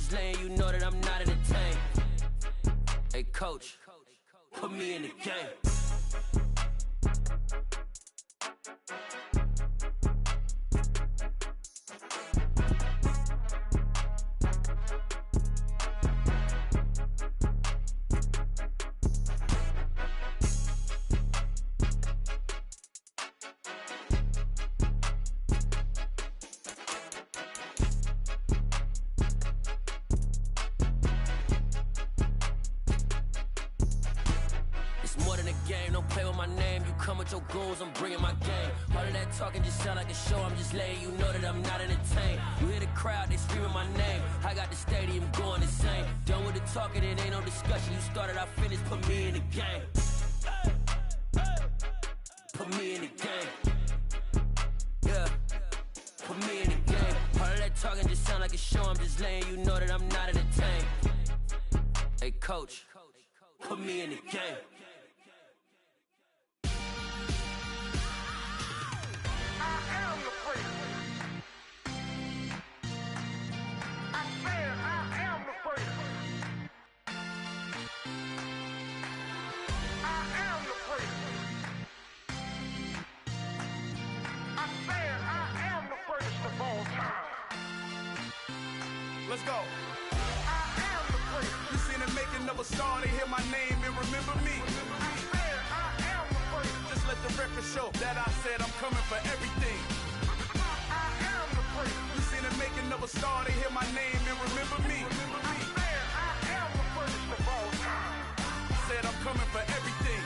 just letting you know that I'm not entertained. Hey, coach, put me in the game. More than a game, don't play with my name. You come with your goons, I'm bringing my game. All of that talking just sound like a show. I'm just letting you know that I'm not entertained. You hear the crowd, they screaming my name. I got the stadium going insane. Done with the talking, it ain't no discussion. You started, I finished, put me in the game. Put me in the game. Yeah, put me in the game. All of that talking just sound like a show. I'm just letting you know that I'm not entertained. Hey, coach, put me in the game. Let's go. You seen the making of a star, they hear my name and remember me. Just let the record show that I said I'm coming for everything. You seen the making of a star, they hear my name and remember me. Said I'm coming for everything.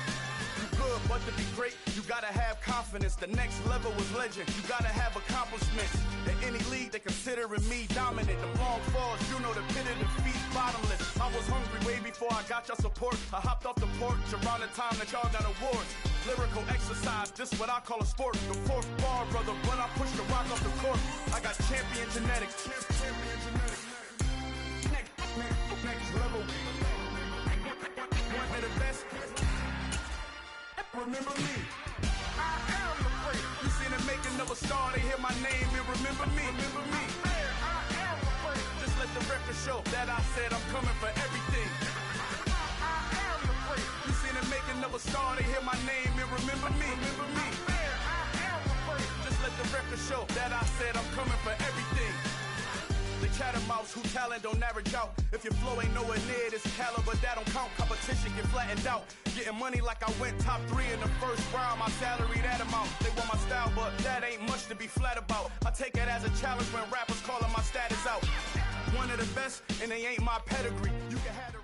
Good, but to be great, you gotta have confidence. The next level was legend. You gotta have accomplishments. In any league, they considering me dominant. The long falls, you know the pit of defeat, bottomless. I was hungry way before I got your support. I hopped off the porch around the time that y'all got awards. Lyrical exercise, this what I call a sport. The fourth bar, brother, when I push the rock off the court. I got champion genetics. Champion genetics. Next level. One of the best. Remember me. I am the great. You seen the making of a star, they hear my name and remember me. Remember me. I am the great. Just let the record show that I said I'm coming for everything. I am the great. You seen the making of a star, they hear my name and remember me. Remember me. I am the great. Just let the record show that I said I'm coming for everything. The catamounts who talent don't average out. If your flow ain't nowhere near this caliber, that don't count. Competition get flattened out. Getting money like I went top 3 in the first round. My salary that amount. They want my style, but that ain't much to be flat about. I take it as a challenge when rappers calling my status out. One of the best, and they ain't my pedigree. You can have the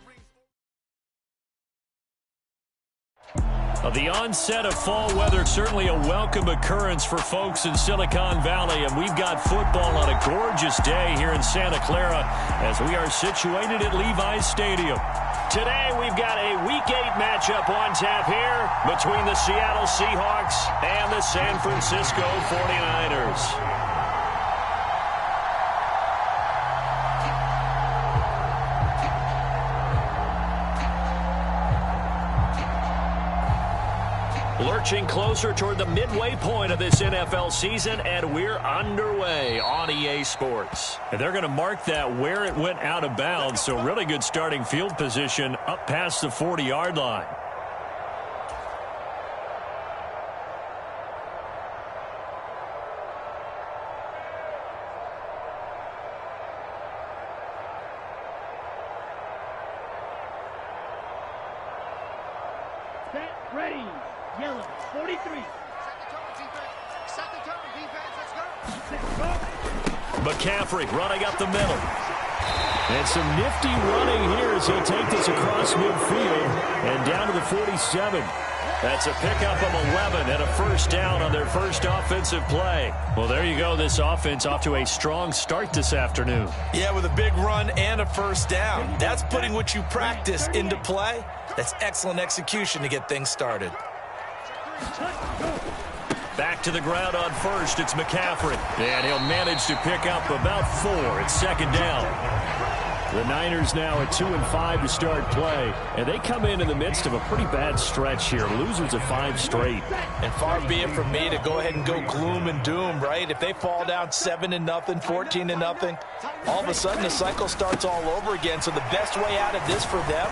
The onset of fall weather, certainly a welcome occurrence for folks in Silicon Valley, and we've got football on a gorgeous day here in Santa Clara as we are situated at Levi's Stadium. Today we've got a Week 8 matchup on tap here between the Seattle Seahawks and the San Francisco 49ers. Lurching closer toward the midway point of this NFL season, and we're underway on EA Sports. And they're going to mark that where it went out of bounds, so really good starting field position up past the 40-yard line. Set, ready. Yellow, 43. Set the tone, defense, let's go. McCaffrey running up the middle. And some nifty running here as he'll take this across midfield and down to the 47. That's a pickup of 11 and a first down on their first offensive play. Well, there you go. This offense off to a strong start this afternoon. Yeah, with a big run and a first down. That's putting what you practice into play. That's excellent execution to get things started. Back to the ground on first. It's McCaffrey. And he'll manage to pick up about 4. It's second down. The Niners now at 2-5 to start play, and they come in the midst of a pretty bad stretch here. Losers of 5 straight. And far be it from me to go ahead and go gloom and doom, right? If they fall down 7-0, 14-0, all of a sudden the cycle starts all over again. So the best way out of this for them,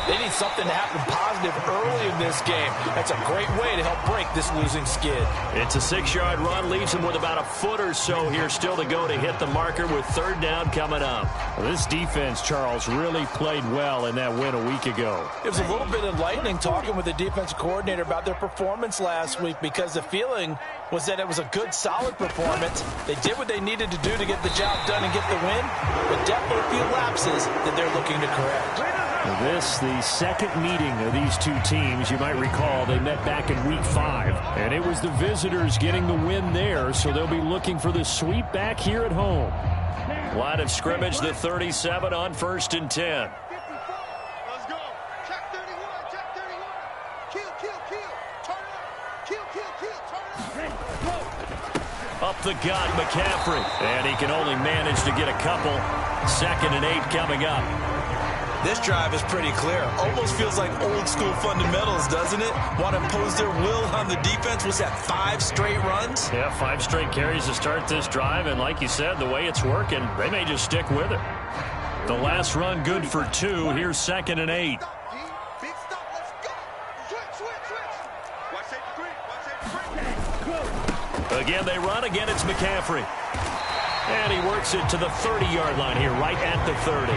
they need something to happen positive early in this game. That's a great way to help break this losing skid. It's a 6-yard run, leaves them with about a foot or so here still to go to hit the marker with 3rd down coming up. Well, this defense, Charles, really played well in that win a week ago. It was a little bit enlightening talking with the defensive coordinator about their performance last week, because the feeling was that it was a good, solid performance. They did what they needed to do to get the job done and get the win, but definitely a few lapses that they're looking to correct. This, the second meeting of these two teams. You might recall they met back in week 5, and it was the visitors getting the win there, so they'll be looking for the sweep back here at home. Line of scrimmage, the 37 on 1st and 10. Let's go. Check 31. Check 31. Kill. Turn it up. Kill. Up the gut, McCaffrey. And he can only manage to get a couple. 2nd and 8 coming up. This drive is pretty clear. Almost feels like old school fundamentals, doesn't it? Want to impose their will on the defense. Was that 5 straight runs? Yeah, 5 straight carries to start this drive. And like you said, the way it's working, they may just stick with it. The last run good for 2. Here's 2nd and 8. Big stop. Let's go. Switch. Watch that 3. Again, they run. Again, it's McCaffrey. And he works it to the 30-yard line here, right at the 30.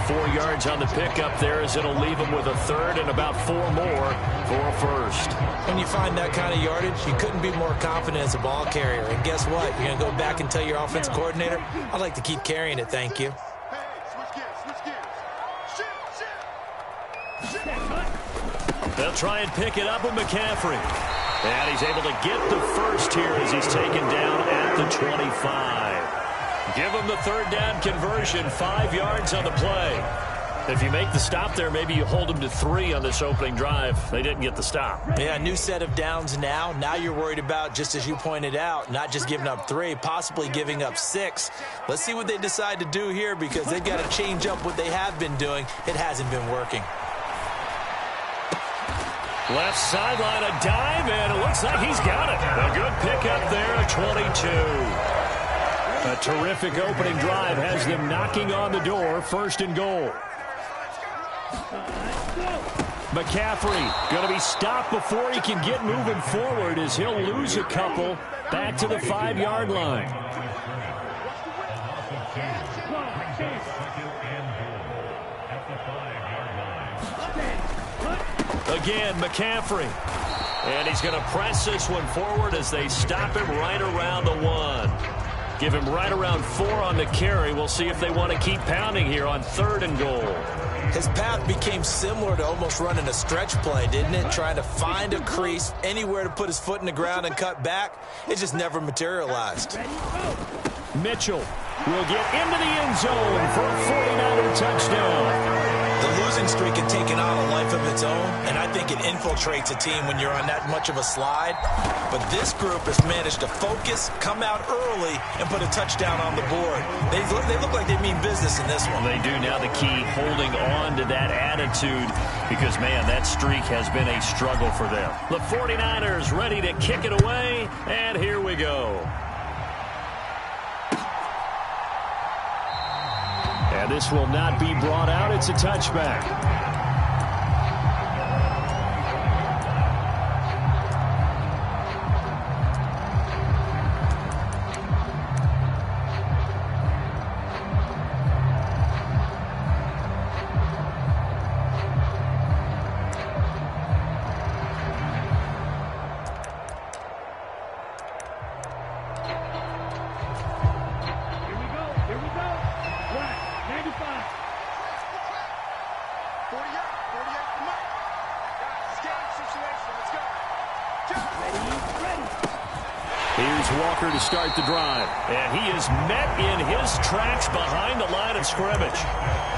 4 yards on the pickup there, as it'll leave him with a 3rd and about 4 more for a 1st. When you find that kind of yardage, you couldn't be more confident as a ball carrier. And guess what? You're going to go back and tell your offensive coordinator, I'd like to keep carrying it, thank you. Hey, switch gears. Shit. They'll try and pick it up with McCaffrey. And he's able to get the 1st here as he's taken down at the 25. Give him the 3rd down conversion, 5 yards on the play. If you make the stop there, maybe you hold them to 3 on this opening drive. They didn't get the stop. Yeah, new set of downs now. Now you're worried about, just as you pointed out, not just giving up 3, possibly giving up 6. Let's see what they decide to do here, because they've got to change up what they have been doing. It hasn't been working. Left sideline, a dive, and it looks like he's got it. A good pickup there, 22. A terrific opening drive has them knocking on the door, 1st and goal. McCaffrey going to be stopped before he can get moving forward, as he'll lose a couple back to the 5-yard line. Again, McCaffrey. And he's going to press this one forward as they stop him right around the 1. Give him right around 4 on the carry. We'll see if they want to keep pounding here on 3rd and goal. His path became similar to almost running a stretch play, didn't it? Trying to find a crease, anywhere to put his foot in the ground and cut back. It just never materialized. Mitchell will get into the end zone for a 49er touchdown. The losing streak had taken on a life of its own, and I think it infiltrates a team when you're on that much of a slide. But this group has managed to focus, come out early, and put a touchdown on the board. They look like they mean business in this one. They do. Now the key, holding on to that attitude, because, man, that streak has been a struggle for them. The 49ers ready to kick it away, and here we go. And this will not be brought out. It's a touchback. To start the drive, and he is met in his tracks behind the line of scrimmage.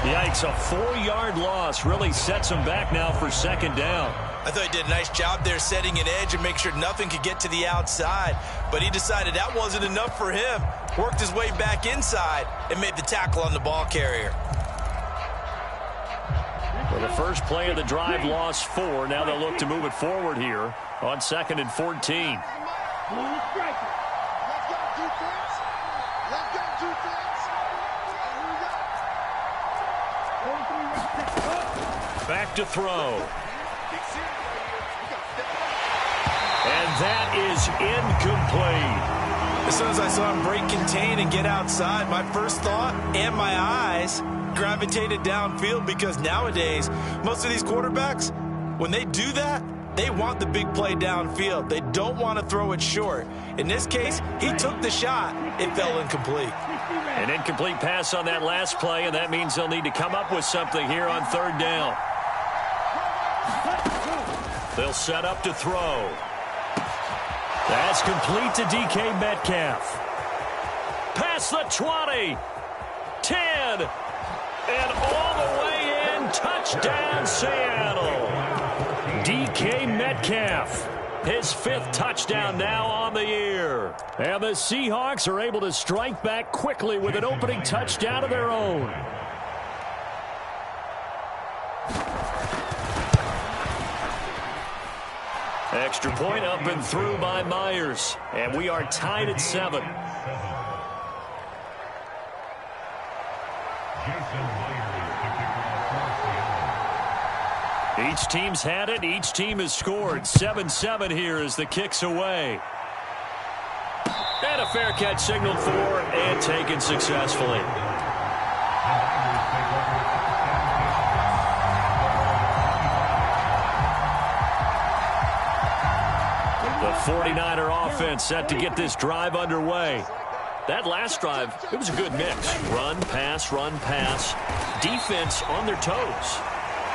Yikes, a 4-yard loss really sets him back now for 2nd down. I thought he did a nice job there setting an edge and make sure nothing could get to the outside, but he decided that wasn't enough for him. Worked his way back inside and made the tackle on the ball carrier. Well, the first play of the drive lost 4. Now they'll look to move it forward here on 2nd and 14. Back to throw. And that is incomplete. As soon as I saw him break contain and get outside, my first thought and my eyes gravitated downfield, because nowadays, most of these quarterbacks, when they do that, they want the big play downfield. They don't want to throw it short. In this case, he took the shot. It fell incomplete. An incomplete pass on that last play, and that means they'll need to come up with something here on 3rd down. They'll set up to throw. That's complete to DK Metcalf. Past the 20. 10. And all the way in. Touchdown, Seattle. DK Metcalf. His 5th touchdown now on the year. And the Seahawks are able to strike back quickly with an opening touchdown of their own. Extra point up and through by Myers. And we are tied at 7. Each team's had it. Each team has scored. 7-7 here as the kick's away. And a fair catch signaled for and taken successfully. The 49er offense set to get this drive underway. That last drive, it was a good mix. Run, pass, defense on their toes.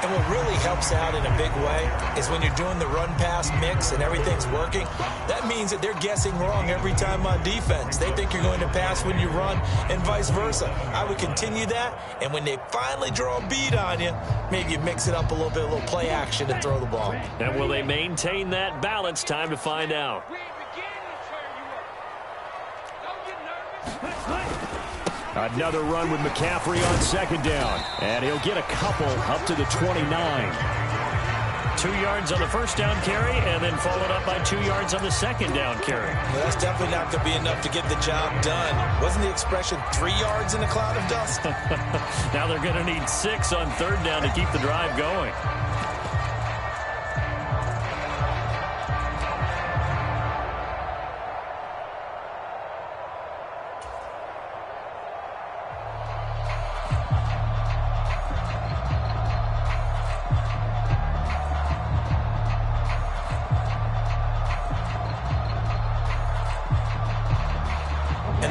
And what really helps out in a big way is when you're doing the run-pass mix and everything's working, that means that they're guessing wrong every time on defense. They think you're going to pass when you run and vice versa. I would continue that, and when they finally draw a bead on you, maybe you mix it up a little play action and throw the ball. And will they maintain that balance? Time to find out. Another run with McCaffrey on 2nd down. And he'll get a couple up to the 29. 2 yards on the first down carry, and then followed up by 2 yards on the 2nd down carry. Well, that's definitely not going to be enough to get the job done. Wasn't the expression 3 yards in a cloud of dust? Now they're going to need 6 on 3rd down to keep the drive going.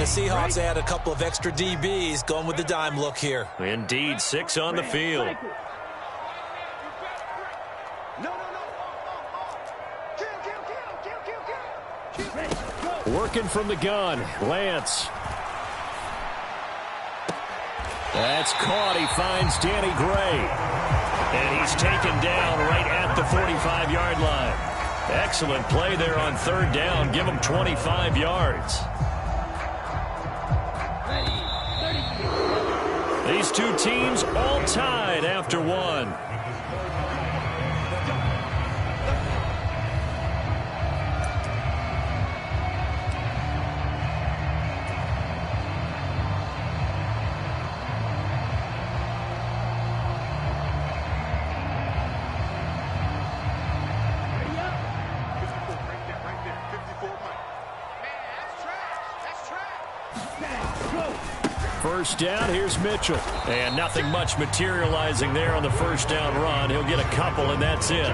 Seahawks add a couple of extra DBs going with the dime look here. Indeed, 6 on the field. Working from the gun, Lance. That's caught. He finds Danny Gray. And he's taken down right at the 45-yard line. Excellent play there on 3rd down. Give him 25 yards. These two teams all tied after 1. First down, here's Mitchell. And nothing much materializing there on the first down run. He'll get a couple, and that's it.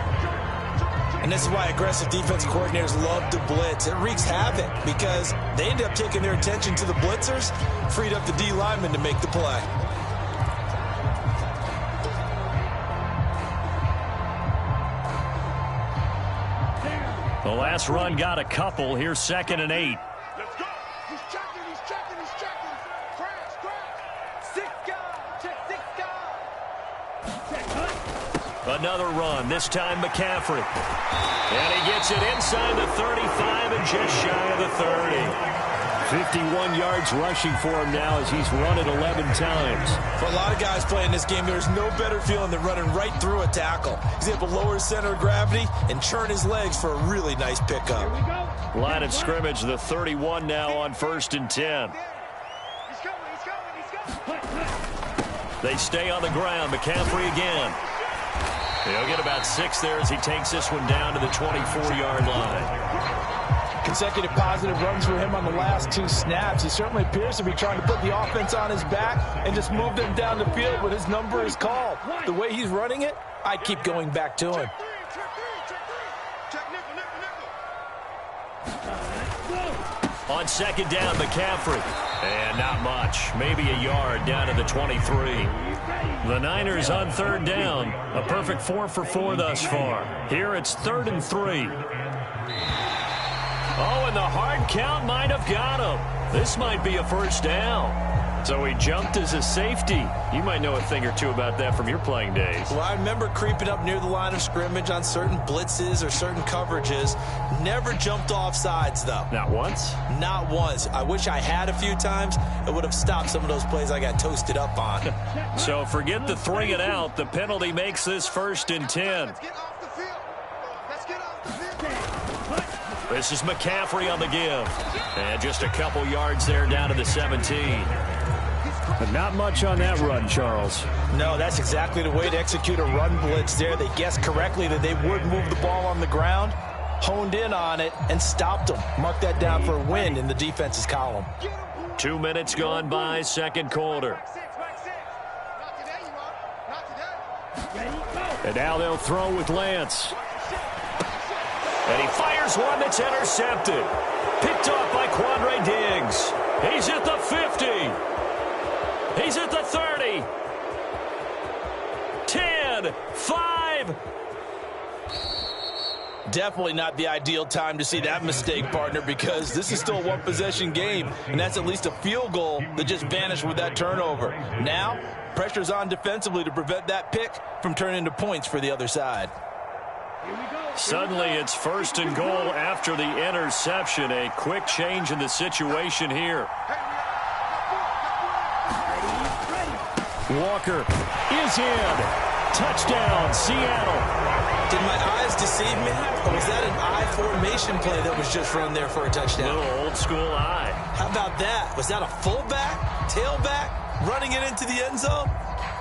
And this is why aggressive defense coordinators love to blitz. It wreaks havoc because they end up taking their attention to the blitzers, freed up the D lineman to make the play. The last run got a couple. Here's 2nd and 8. Let's go. He's checking. Crash. 6 guys. Check 6 guys. Another run, this time McCaffrey. And he gets it inside the 35 and just shy of the 30. 51 yards rushing for him now as he's run it 11 times. For a lot of guys playing this game, there's no better feeling than running right through a tackle. He's able to lower his center of gravity and churn his legs for a really nice pickup. Line of scrimmage, the 31 now on 1st and 10. They stay on the ground. McCaffrey again. He'll get about 6 there as he takes this one down to the 24-yard line. Consecutive positive runs for him on the last 2 snaps. He certainly appears to be trying to put the offense on his back and just move them down the field when his number is called. The way he's running it, I keep going back to him. On 2nd down, McCaffrey. And not much. Maybe a yard down to the 23. The Niners on 3rd down. A perfect 4 for 4 thus far. Here it's 3rd and 3. Oh, and the hard count might have got him. This might be a 1st down. So he jumped as a safety. You might know a thing or two about that from your playing days. Well, I remember creeping up near the line of scrimmage on certain blitzes or certain coverages. Never jumped off sides, though. Not once? Not once. I wish I had a few times. It would have stopped some of those plays I got toasted up on. So forget the 3 and out. The penalty makes this 1st and 10. This is McCaffrey on the give. And just a couple yards there down to the 17. But not much on that run, Charles. No, that's exactly the way to execute a run blitz there. They guessed correctly that they would move the ball on the ground, honed in on it, and stopped them. Mark that down for a win in the defense's column. 2 minutes gone by, 2nd quarter. And now they'll throw with Lance. And he fires one that's intercepted. Picked off by Quandre Diggs. He's at the 50. He's at the 30. 10, 5. Definitely not the ideal time to see that mistake, partner, because this is still a one-possession game, and that's at least a field goal that just vanished with that turnover. Now, pressure's on defensively to prevent that pick from turning into points for the other side. Suddenly it's 1st and goal after the interception. A quick change in the situation here. Walker is in. Touchdown, Seattle. Did my eyes deceive me, or was that an I formation play that was just run there for a touchdown? Little old school eye. How about that? Was that a fullback, tailback, running it into the end zone?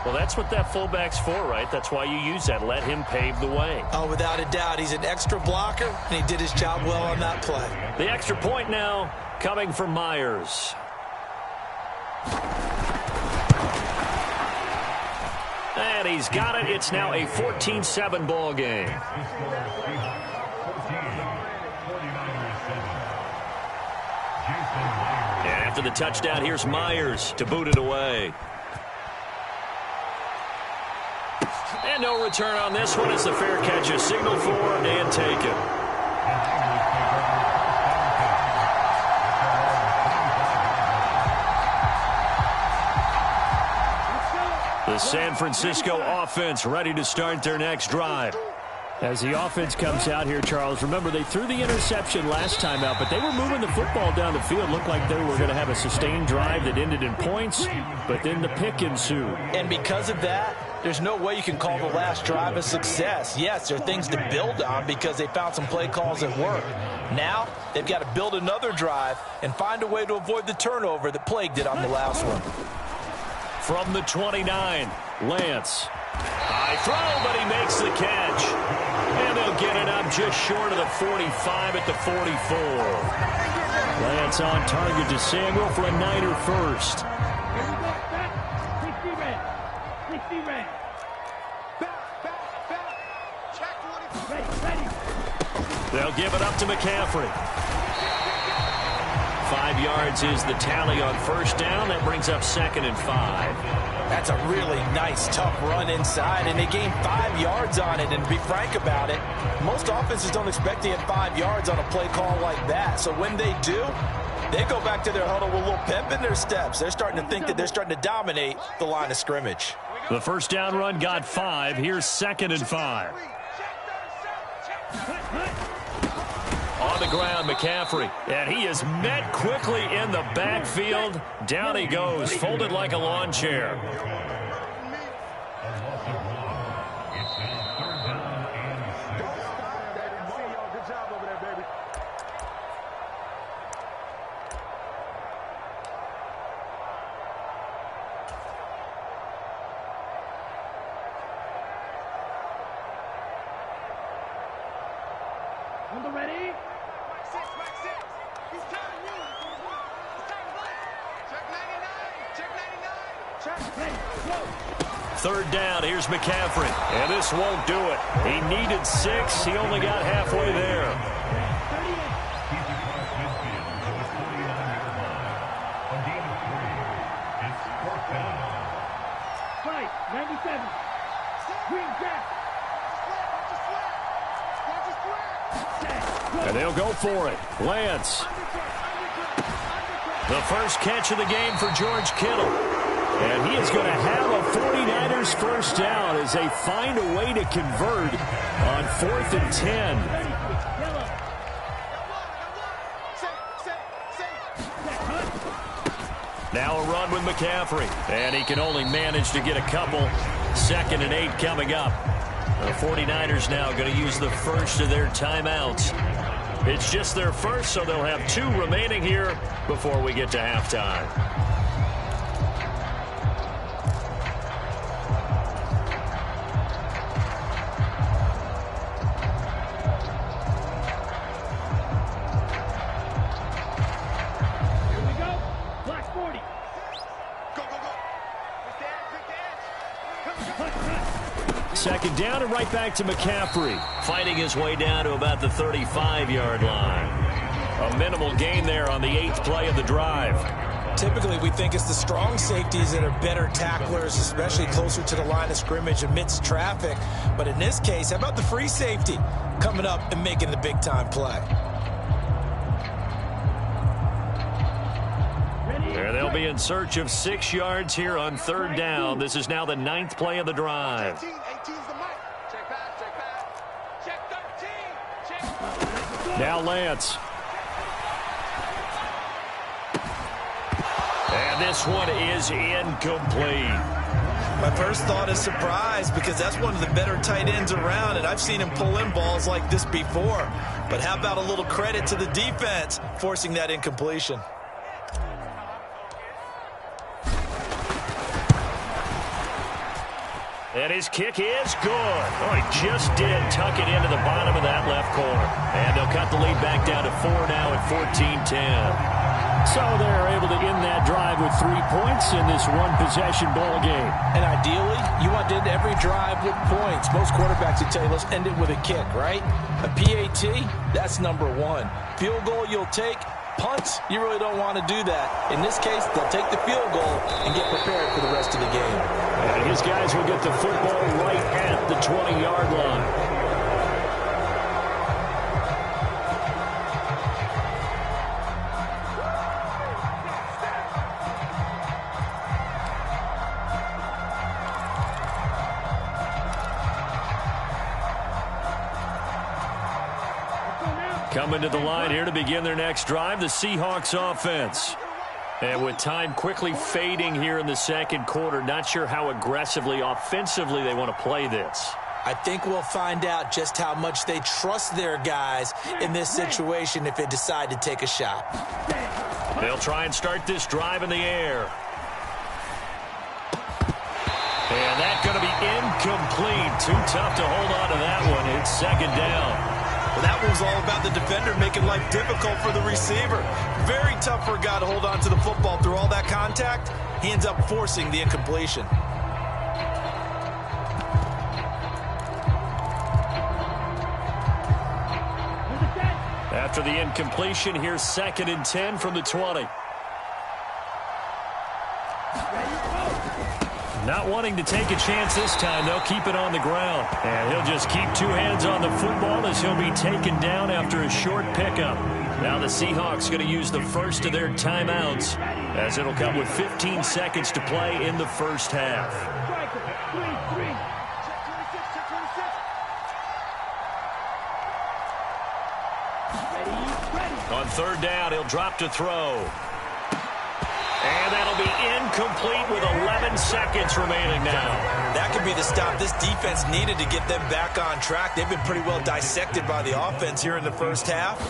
Well, that's what that fullback's for, right? That's why you use that. Let him pave the way. Oh, without a doubt. He's an extra blocker, and he did his job well on that play. The extra point now coming from Myers. And he's got it. It's now a 14-7 ball game. And after the touchdown, here's Myers to boot it away. And no return on this one. It's a fair catch. A signal for and taken. The San Francisco offense ready to start their next drive. As the offense comes out here, Charles, remember they threw the interception last time out, but they were moving the football down the field. Looked like they were going to have a sustained drive that ended in points, but then the pick ensued. And because of that, there's no way you can call the last drive a success. Yes, there are things to build on because they found some play calls that work. Now, they've got to build another drive and find a way to avoid the turnover that plagued it on the last one. From the 29, Lance. High throw, but he makes the catch. And they'll get it up just short of the 45 at the 44. Lance on target to Samuel for a Niner first. They'll give it up to McCaffrey. 5 yards is the tally on 1st down. That brings up 2nd and 5. That's a really nice, tough run inside, and they gained 5 yards on it. And to be frank about it, most offenses don't expect to get 5 yards on a play call like that. So when they do, they go back to their huddle with a little pep in their steps. They're starting to think that they're starting to dominate the line of scrimmage. The 1st down run got 5. Here's 2nd and 5. On on the ground, McCaffrey. And he is met quickly in the backfield. Down he goes, folded like a lawn chair. On the ready? Back six. He's counting you. It's time to play. Check 99. Check 99. Check. Ready. Go. 3rd down, here's McCaffrey. And this won't do it. He needed 6. He only got halfway there. 97. Green jack. And they'll go for it. Lance. The first catch of the game for George Kittle. And he is going to have a 49ers first down as they find a way to convert on 4th and 10. Now a run with McCaffrey. And he can only manage to get a couple. 2nd and 8 coming up. The 49ers now going to use the first of their timeouts. It's just their first, so they'll have 2 remaining here before we get to halftime. Here we go. Black 40. Go. Quick dance. 2nd down and right back to McCaffrey. Fighting his way down to about the 35-yard line. A minimal gain there on the 8th play of the drive. Typically, we think it's the strong safeties that are better tacklers, especially closer to the line of scrimmage amidst traffic. But in this case, how about the free safety coming up and making the big-time play? There they'll be in search of 6 yards here on 3rd down. This is now the 9th play of the drive. 18's the mic. Check pass. Check 13. Check. Now Lance. And this one is incomplete. My first thought is surprise because that's one of the better tight ends around, and I've seen him pull in balls like this before. But how about a little credit to the defense forcing that incompletion? And his kick is good. Oh, he just did tuck it into the bottom of that left corner. And they'll cut the lead back down to 4 now at 14-10. So they're able to end that drive with 3 points in this one-possession ball game. And ideally, you want to end every drive with points. Most quarterbacks would tell you, let's end it with a kick, right? A PAT, that's number 1. Field goal you'll take. Punts, you really don't want to do that. In this case, they'll take the field goal and get prepared for the rest of the game. And his guys will get the football right at the 20-yard line. Coming to the line here to begin their next drive, the Seahawks offense. And with time quickly fading here in the 2nd quarter, not sure how aggressively, offensively they want to play this. I think we'll find out just how much they trust their guys in this situation if they decide to take a shot. They'll try and start this drive in the air. And that's going to be incomplete. Too tough to hold on to that one. It's 2nd down. Well, that one's all about the defender making life difficult for the receiver. Very tough for a guy to hold on to the football through all that contact. He ends up forcing the incompletion. After the incompletion, here's 2nd and 10 from the 20. Not wanting to take a chance this time, they'll keep it on the ground. And he'll just keep 2 hands on the football as he'll be taken down after a short pickup. Now the Seahawks going to use the first of their timeouts as it'll come with 15 seconds to play in the first half. Ready? On third down, he'll drop to throw. And that'll be incomplete with 11 seconds remaining now. That could be the stop this defense needed to get them back on track. They've been pretty well dissected by the offense here in the first half.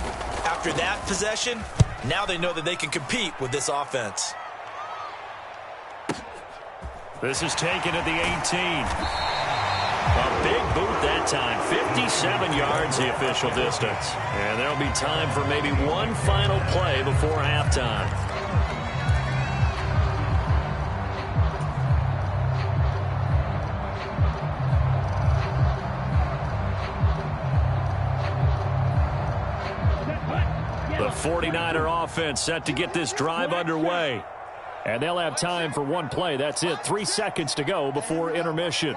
After that possession, now they know that they can compete with this offense. This is taken at the 18. A big boot that time. 57 yards the official distance. And there'll be time for maybe one final play before halftime. The 49er offense set to get this drive underway. And they'll have time for one play. That's it. 3 seconds to go before intermission.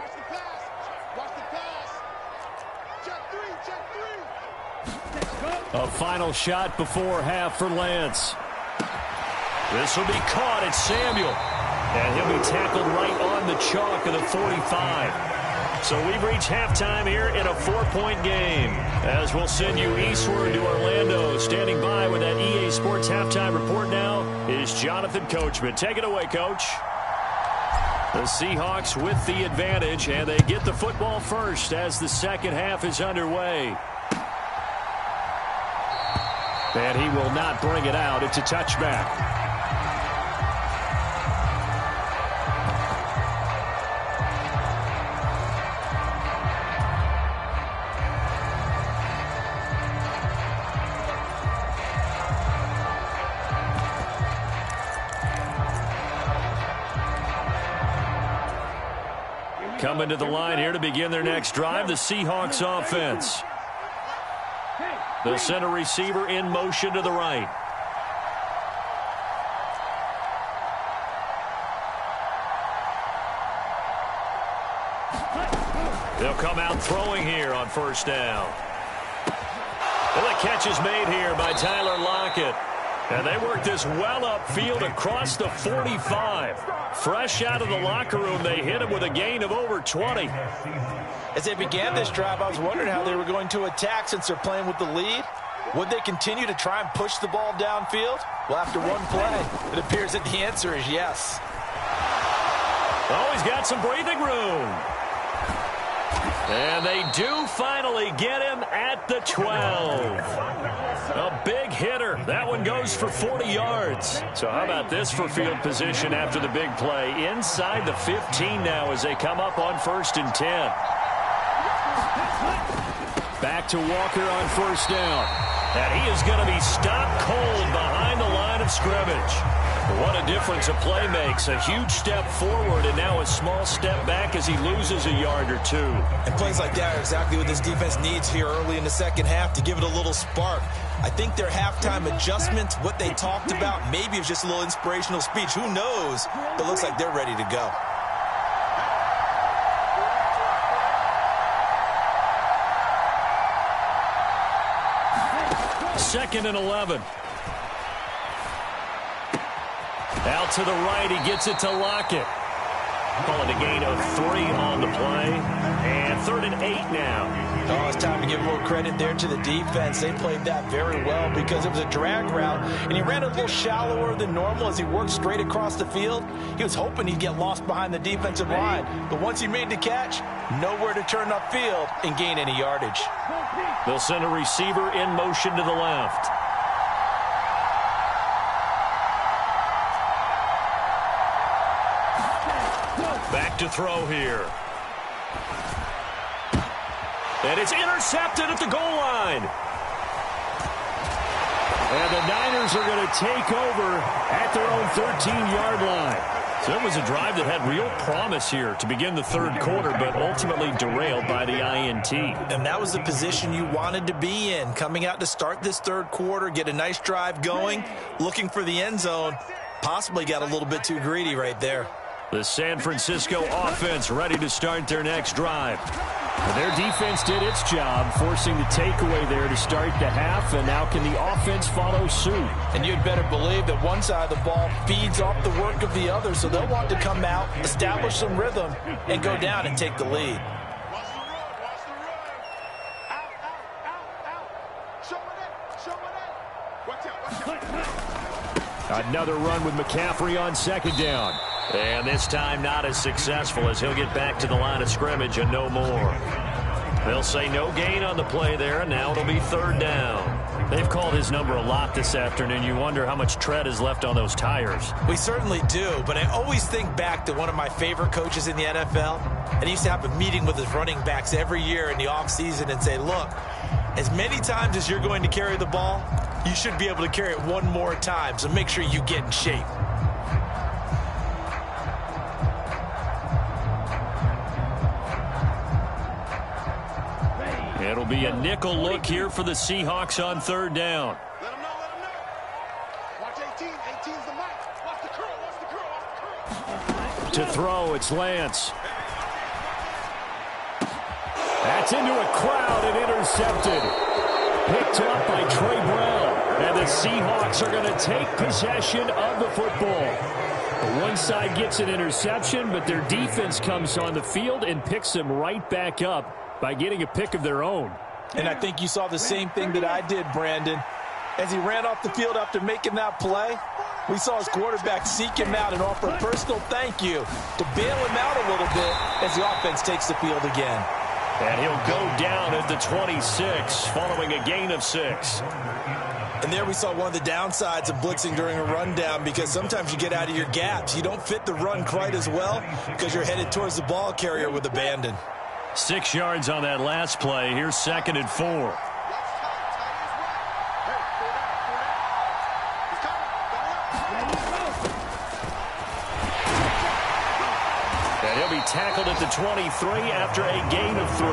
A final shot before half for Lance. This will be caught at Samuel. And he'll be tackled right on the chalk of the 45. So we've reached halftime here in a 4-point game. As we'll send you eastward to Orlando. Standing by with that EA Sports halftime report now is Jonathan Coachman. Take it away, Coach. The Seahawks with the advantage, and they get the football first as the second half is underway. And he will not bring it out. It's a touchback. Coming to the line here to begin their next drive, the Seahawks offense. They'll send a receiver in motion to the right. They'll come out throwing here on first down. Well, the catch is made here by Tyler Lockett. And they work this well upfield across the 45. Fresh out of the locker room, they hit him with a gain of over 20. As they began this drive, I was wondering how they were going to attack since they're playing with the lead. Would they continue to try and push the ball downfield? Well, after one play, it appears that the answer is yes. Oh, he's got some breathing room. And they do finally get him at the 12. A big hitter. That one goes for 40 yards. So how about this for field position after the big play? Inside the 15 now as they come up on 1st and 10. Back to Walker on first down. And he is going to be stopped cold behind the line of scrimmage. What a difference a play makes. A huge step forward and now a small step back as he loses a yard or two. And plays like that are exactly what this defense needs here early in the second half to give it a little spark. I think their halftime adjustments, what they talked about, maybe it was just a little inspirational speech. Who knows? But it looks like they're ready to go. Second and 11. Out to the right, he gets it to Lockett. Call it a gain of 3 on the play. And 3rd and 8 now. Oh, it's time to give more credit there to the defense. They played that very well because it was a drag route, and he ran a little shallower than normal as he worked straight across the field. He was hoping he'd get lost behind the defensive line, but once he made the catch, nowhere to turn upfield and gain any yardage. They'll send a receiver in motion to the left. Back to throw here. And it's intercepted at the goal line. And the Niners are going to take over at their own 13-yard line. So it was a drive that had real promise here to begin the third quarter, but ultimately derailed by the INT. And that was the position you wanted to be in, coming out to start this third quarter, get a nice drive going, looking for the end zone. Possibly got a little bit too greedy right there. The San Francisco offense ready to start their next drive. And their defense did its job, forcing the takeaway there to start the half, and now can the offense follow suit? And you'd better believe that one side of the ball feeds off the work of the other, so they'll want to come out, establish some rhythm, and go down and take the lead. Watch the run, watch the run. Out, out, out, out. Show it. Another run with McCaffrey on second down. And this time not as successful as he'll get back to the line of scrimmage and no more. They'll say no gain on the play there, and now it'll be third down. They've called his number a lot this afternoon. You wonder how much tread is left on those tires. We certainly do, but I always think back to one of my favorite coaches in the NFL, and he used to have a meeting with his running backs every year in the offseason and say, look, as many times as you're going to carry the ball, you should be able to carry it one more time, so make sure you get in shape. It'll be a nickel look here for the Seahawks on third down. Let him know, let him know. Watch 18. 18's the mark. Watch the curl, watch the curl, watch the curl. To throw, it's Lance. That's into a crowd and intercepted. Picked up by Trey Brown. And the Seahawks are going to take possession of the football. One side gets an interception, but their defense comes on the field and picks them right back up by getting a pick of their own. And I think you saw the same thing that I did, Brandon. As he ran off the field after making that play, we saw his quarterback seek him out and offer a personal thank you to bail him out a little bit as the offense takes the field again. And he'll go down at the 26 following a gain of 6. And there we saw one of the downsides of blitzing during a rundown, because sometimes you get out of your gaps. You don't fit the run quite as well because you're headed towards the ball carrier with abandon. 6 yards on that last play. Here's 2nd and 4. And he'll be tackled at the 23 after a gain of 3.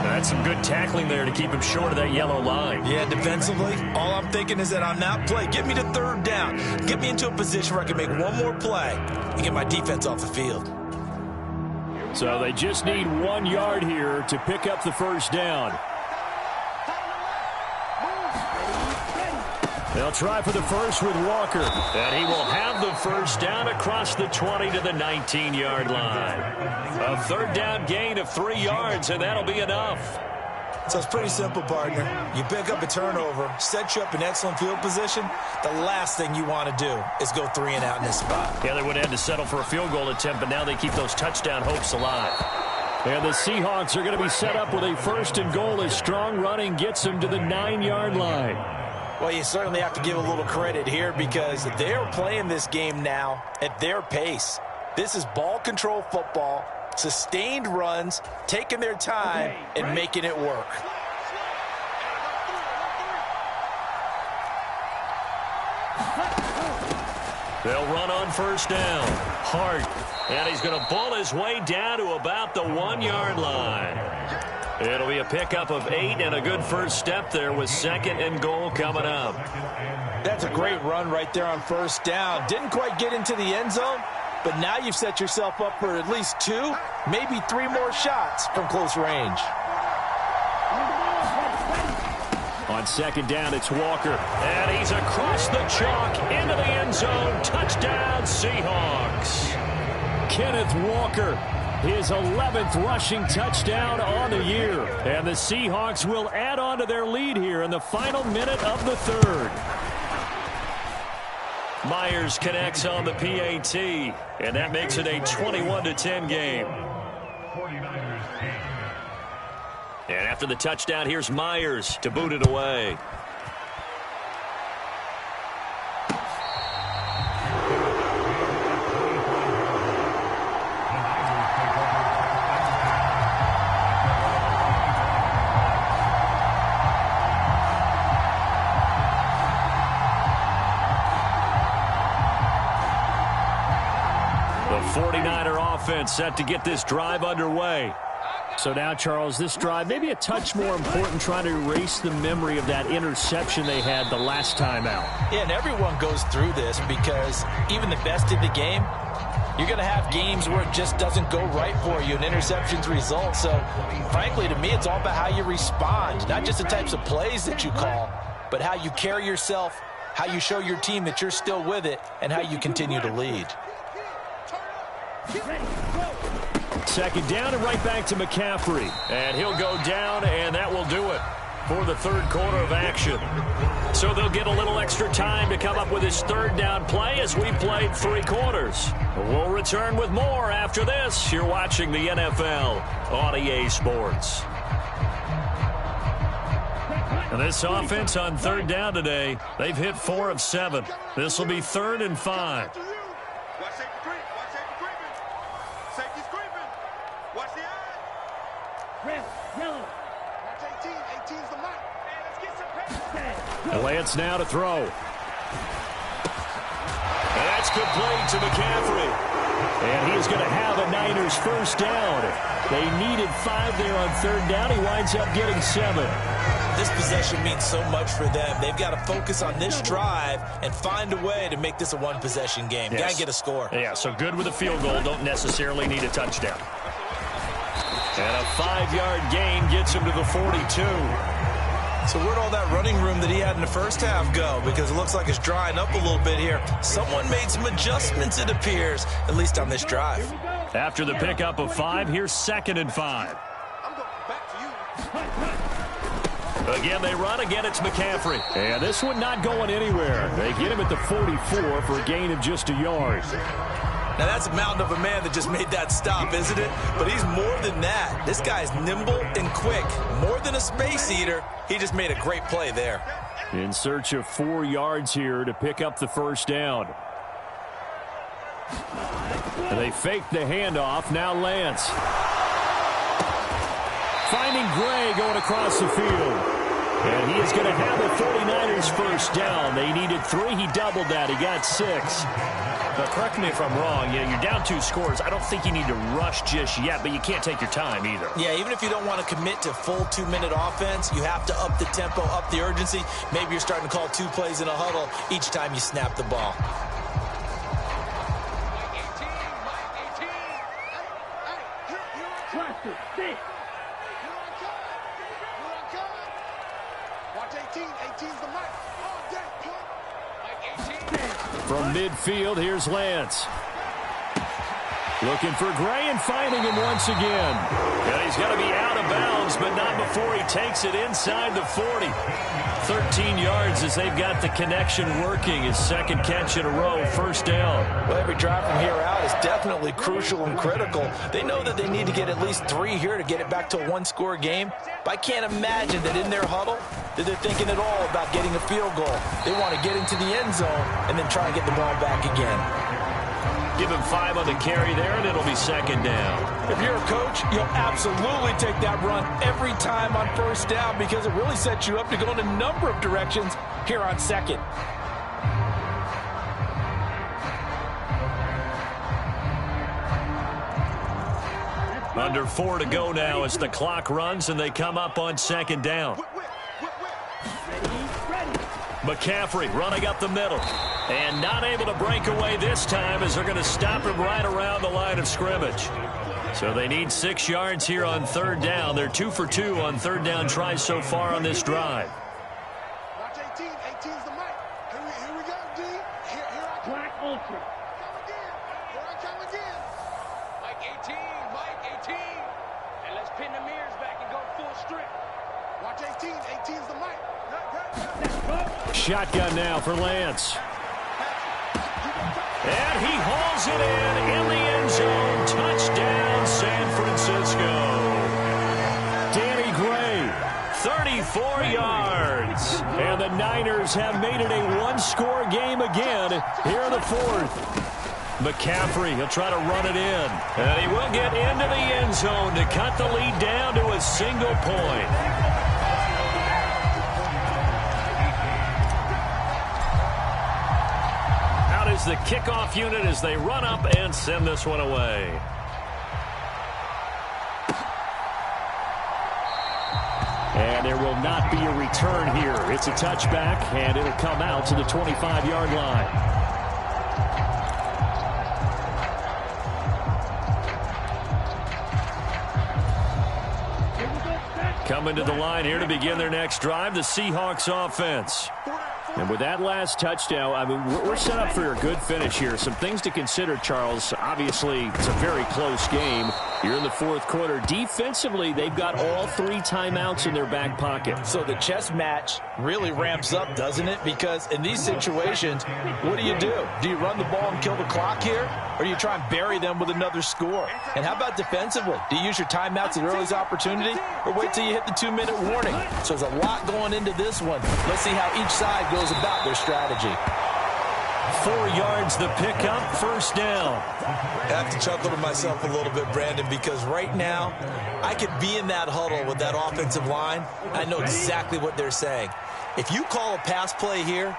That's some good tackling there to keep him short of that yellow line. Yeah, defensively, all I'm thinking is that on that play, get me to third down. Get me into a position where I can make one more play and get my defense off the field. So they just need 1 yard here to pick up the first down. They'll try for the first with Walker. And he will have the first down across the 20 to the 19-yard line. A third down gain of 3 yards, and that'll be enough. So it's pretty simple, partner. You pick up a turnover, set you up in excellent field position. The last thing you want to do is go 3 and out in this spot. Yeah, they would have had to settle for a field goal attempt, but now they keep those touchdown hopes alive. And the Seahawks are going to be set up with a 1st and goal as strong running gets them to the 9-yard line. Well, you certainly have to give a little credit here because they're playing this game now at their pace. This is ball control football, sustained runs, taking their time and making it work. They'll run on first down. Hart. And he's going to bull his way down to about the 1-yard line. It'll be a pickup of 8 and a good first step there with 2nd and goal coming up. That's a great run right there on first down. Didn't quite get into the end zone, but now you've set yourself up for at least 2, maybe 3 more shots from close range. On second down, it's Walker. And he's across the chalk into the end zone. Touchdown, Seahawks. Kenneth Walker, his 11th rushing touchdown on the year. And the Seahawks will add on to their lead here in the final minute of the third. Myers connects on the PAT, and that makes it a 21-10 game. And after the touchdown, here's Myers to boot it away. The 49er offense set to get this drive underway. So now, Charles, this drive maybe a touch more important, trying to erase the memory of that interception they had the last time out. Yeah, and everyone goes through this because even the best in the game, you're going to have games where it just doesn't go right for you, and interceptions result. So, frankly, to me, it's all about how you respond, not just the types of plays that you call, but how you carry yourself, how you show your team that you're still with it, and how you continue to lead. Second down and right back to McCaffrey. And he'll go down, and that will do it. for the third quarter of action. So they'll get a little extra time to come up with his third down play as we played 3 quarters. We'll return with more after this. You're watching the NFL on EA Sports. And this offense on third down today, they've hit 4 of 7. This will be 3rd and 5. Lance now to throw. And that's complete to McCaffrey. And he's going to have a Niners first down. They needed 5 there on third down. He winds up getting 7. This possession means so much for them. They've got to focus on this drive and find a way to make this a one-possession game. Yes. Got to get a score. Yeah, so good with a field goal. Don't necessarily need a touchdown. And a 5-yard gain gets him to the 42. So where'd all that running room that he had in the first half go? Because it looks like it's drying up a little bit here. Someone made some adjustments, it appears, at least on this drive. After the pickup of 5, here's 2nd and 5. Again, they run. Again, it's McCaffrey. And this one not going anywhere. They get him at the 44 for a gain of just a yard. Now, that's a mountain of a man that just made that stop, isn't it? But he's more than that. This guy's nimble and quick. More than a space eater. He just made a great play there. In search of 4 yards here to pick up the first down. And they fake the handoff. Now Lance. Finding Gray going across the field. And he is going to have the 49ers first down. They needed 3. He doubled that. He got 6. But correct me if I'm wrong. Yeah, you're down 2 scores. I don't think you need to rush just yet, but you can't take your time either. Yeah, even if you don't want to commit to full 2-minute offense, you have to up the tempo, up the urgency. Maybe you're starting to call 2 plays in a huddle each time you snap the ball. From midfield, here's Lance. Looking for Gray and finding him once again. And he's going to be out of bounds, but not before he takes it inside the 40. 13 yards as they've got the connection working. His 2nd catch in a row, first down. Well, every drive from here out is definitely crucial and critical. They know that they need to get at least 3 here to get it back to a 1-score game. But I can't imagine that in their huddle that they're thinking at all about getting a field goal. They want to get into the end zone and then try and get the ball back again. Give him 5 on the carry there, and it'll be 2nd down. If you're a coach, you'll absolutely take that run every time on first down because it really sets you up to go in a number of directions here on 2nd. Under 4 to go now as the clock runs and they come up on 2nd down. McCaffrey running up the middle and not able to break away this time as they're going to stop him right around the line of scrimmage. So they need 6 yards here on third down. They're 2 for 2 on third down tries so far on this drive. Watch 18. 18's the mic. Here we go, D. Here I come. Black Ultra. Come again. Here I come again. Mike 18. And let's pin the mirrors back and go full strip. Watch 18. 18's the mic. Shotgun now for Lance. And he hauls it in the end zone. Touchdown, San Francisco. Danny Gray, 34 yards. And the Niners have made it a 1-score game again here in the 4th. McCaffrey, he'll try to run it in. And he will get into the end zone to cut the lead down to a single point. Is the kickoff unit as they run up and send this one away. And there will not be a return here. It's a touchback, and it'll come out to the 25-yard line. Coming to the line here to begin their next drive, the Seahawks offense. And with that last touchdown, I mean, we're set up for a good finish here. Some things to consider, Charles. Obviously, it's a very close game. Here in the fourth quarter, defensively, they've got all 3 timeouts in their back pocket. So the chess match really ramps up, doesn't it? Because in these situations, what do? Do you run the ball and kill the clock here? Or do you try and bury them with another score? And how about defensively? Do you use your timeouts at earliest opportunity? Or wait till you hit the 2-minute warning? So there's a lot going into this one. Let's see how each side goes about their strategy. 4 yards the pickup, first down. I have to chuckle to myself a little bit, Brandon, because right now I could be in that huddle with that offensive line. I know exactly what they're saying. If you call a pass play here,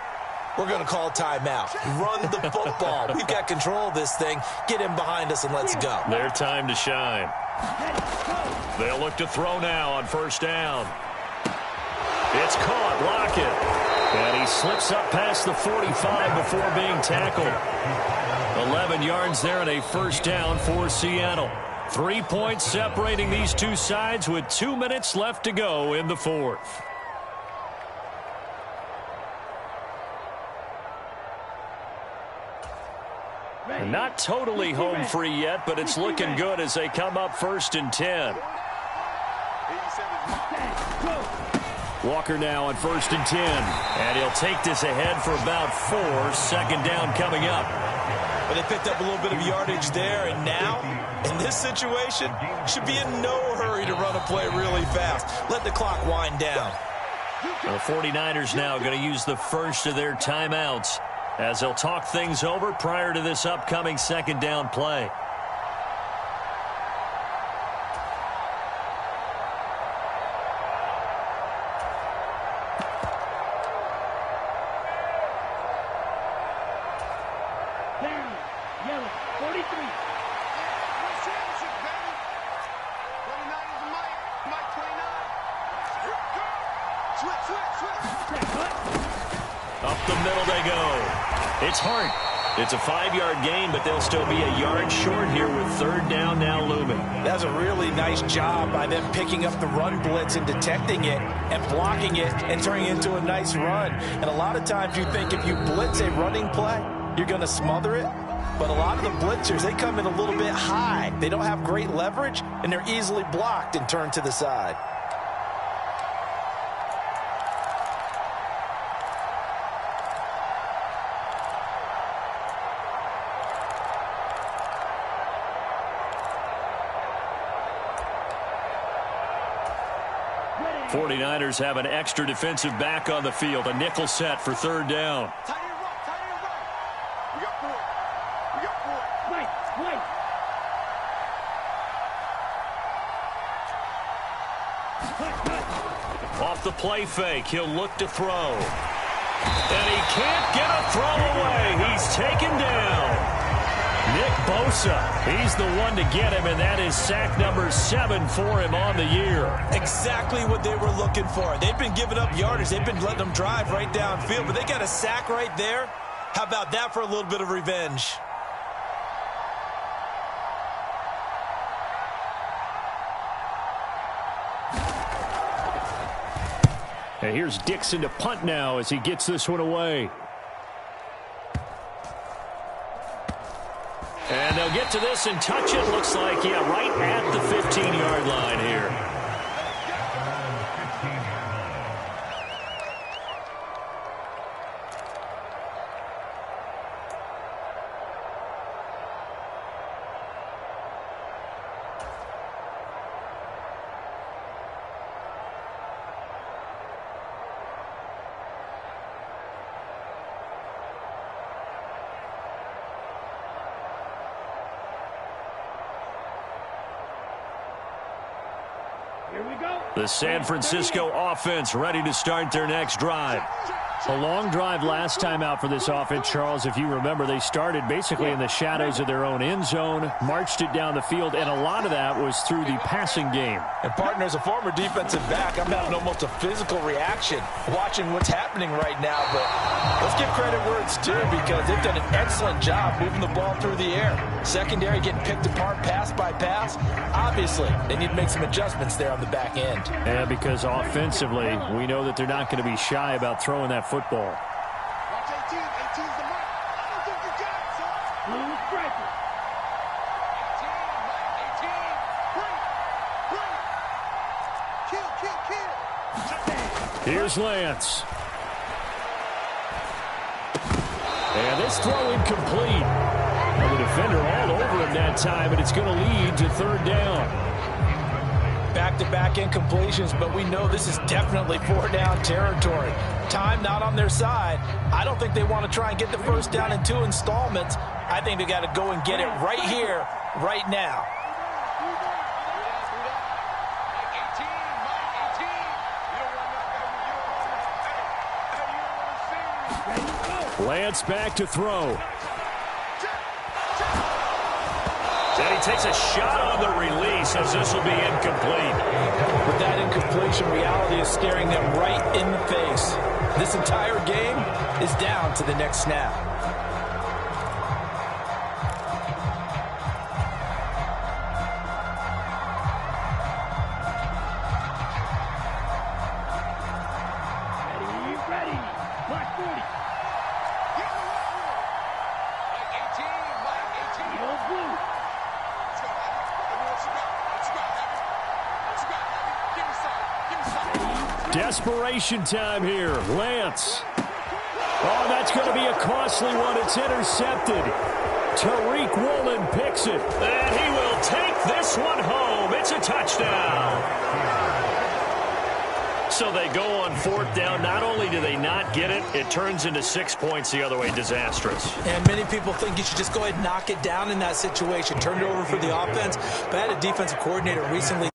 we're going to call a timeout. Run the football. We've got control of this thing. Get in behind us and let's go. Their time to shine. They'll look to throw now on first down. It's caught. Lockett. And he slips up past the 45 before being tackled. 11 yards there and a first down for Seattle. 3 points separating these two sides with 2 minutes left to go in the fourth. Not totally home free yet, but it's looking good as they come up 1st and 10. Walker now on 1st and 10. And he'll take this ahead for about 4. Second down coming up. But they picked up a little bit of yardage there, and now, in this situation, should be in no hurry to run a play really fast. Let the clock wind down. The 49ers now going to use the first of their timeouts as they'll talk things over prior to this upcoming second down play. Up the middle they go. It's Hart. It's a 5-yard gain, but they'll still be a yard short here with third down now looming. That's a really nice job by them picking up the run blitz and detecting it and blocking it and turning it into a nice run. And a lot of times you think if you blitz a running play, you're going to smother it. But a lot of the blitzers, they come in a little bit high. They don't have great leverage, and they're easily blocked and turned to the side. '49ers have an extra defensive back on the field. A nickel set for third down. Tight end run, tight end run. We got 4. We got 4. Wait. Off the play fake, he'll look to throw. And he can't get a throw away. He's taken down. Nick Bosa, he's the one to get him, and that is sack number 7 for him on the year. Exactly what they were looking for. They've been giving up yardage. They've been letting them drive right downfield, but they got a sack right there. How about that for a little bit of revenge? And here's Dixon to punt now as he gets this one away. And they'll get to this and touch it. Looks like, yeah, right at the 15-yard line here. The San Francisco offense ready to start their next drive. A long drive last time out for this offense, Charles. If you remember, they started basically in the shadows of their own end zone, marched it down the field, and a lot of that was through the passing game. And, partner, as a former defensive back, I'm having almost a physical reaction watching what's happening right now. But let's give credit where it's due because they've done an excellent job moving the ball through the air. Secondary getting picked apart pass by pass. Obviously, they need to make some adjustments there on the back end. Yeah, because offensively, we know that they're not going to be shy about throwing that football. Watch 18. 18's the mark. I don't think you got it, son. Blue striker. 18, Mike, 18. Here's Lance. And this throw incomplete. Well, the defender all over him that time, and it's going to lead to third down. Back-to-back incompletions, but we know this is definitely four-down territory. Time not on their side. I don't think they want to try and get the first down in 2 installments. I think they got to go and get it right here, right now. Lance back to throw. And he takes a shot on the release as this will be incomplete. With that incompletion, reality is staring them right in the face. This entire game is down to the next snap. Ready. Black 40. Yellow blue. Desperation time here. Lance. Oh, that's going to be a costly one. It's intercepted. Tariq Woolen picks it. And he will take this one home. It's a touchdown. So they go on fourth down. Not only do they not get it, it turns into 6 points the other way. Disastrous. And many people think you should just go ahead and knock it down in that situation. Turn it over for the offense. But I had a defensive coordinator recently